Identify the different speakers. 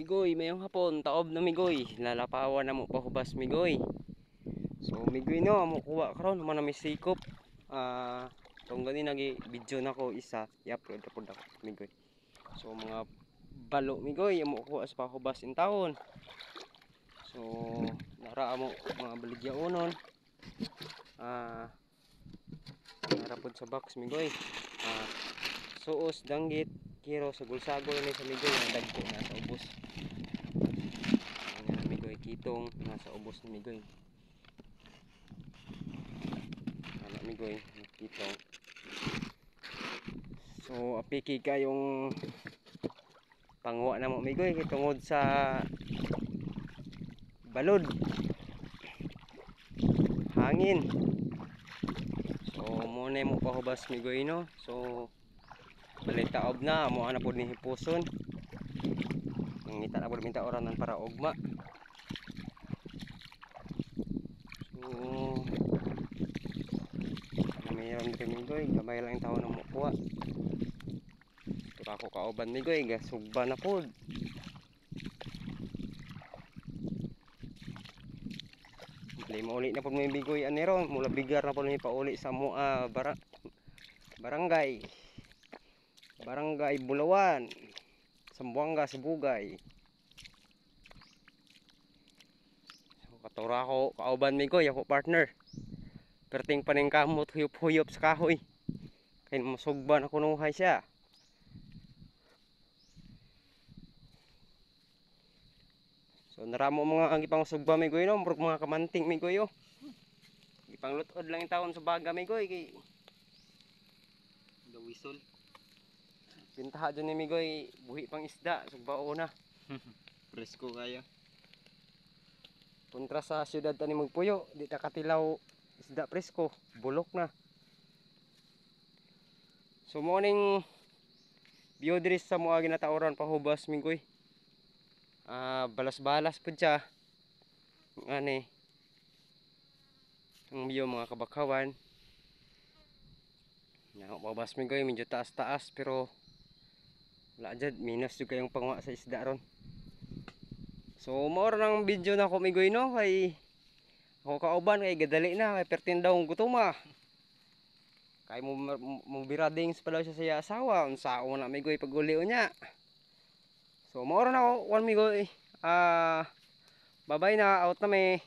Speaker 1: Migoy, mayong hapon, taob na migoy. Lalapawan na mo pahubas migoy. So migoy no, amo kuha karon man na misikop. Tong gani nagi video nako isa, i-upload na pud ako migoy. So mga balo migoy amo kuha sa pahubas in taon. So nara amo mga baligyaonon. Nara pud sa box migoy. Suos danggit kiro sagol-sagol ni sa migoy nga dagko na sa ubos. Migoy kitong nasa ubos ni migoy. Ano migoy kitong. So apiki kayong pangwa na mo migoy kay tungod sa balod. Hangin. So muna mo pahubas migoy no. So balik taob na mo ana pod ni hipuson. Ngita na pod minta oranan para ugma. So mayroon din migoy, gamay lang yung tao na mukuha. Ito ako kauban migoy, gasugba na pod. Play mo uli na pod may bigoy aniron, mula bigar na pod may pauli sa mua barangay. Barangay Bulawan, Sambuanga, Sibugay. So katura ako kauban migoy, ako partner. Perting paning kamot huyop-huyop sa kahoy. Kaya masugba na kunuhay siya. So naramo mga ang ipang sugba migoy no, mga kamanting migoy oh. Ipang lutod lang yung taon sa baga migoy kay dawisol. Pintaha dyan ni migoy, buhi pang isda, sugbao na. Presko kaya. Kontra sa syudad tani magpuyo, di ta katilaw isda presko, bulok na. So morning view diri sa mga ginatauran pahubas migoy. Balas-balas pud siya. Ani. Ang view mga kabakawan. Pahubas migoy medyo taas-taas pero wala dyan, minus juga yung pangwa sa isda ron. So more ng video na ko migoy no, kay ako kauban kay gadali na, kay pertin daw gutuma. Kay mo biradings pa daw siya sa asawa, unsao na migoy paguli niya. So more na ako, one migoy. Bye-bye na, out na me.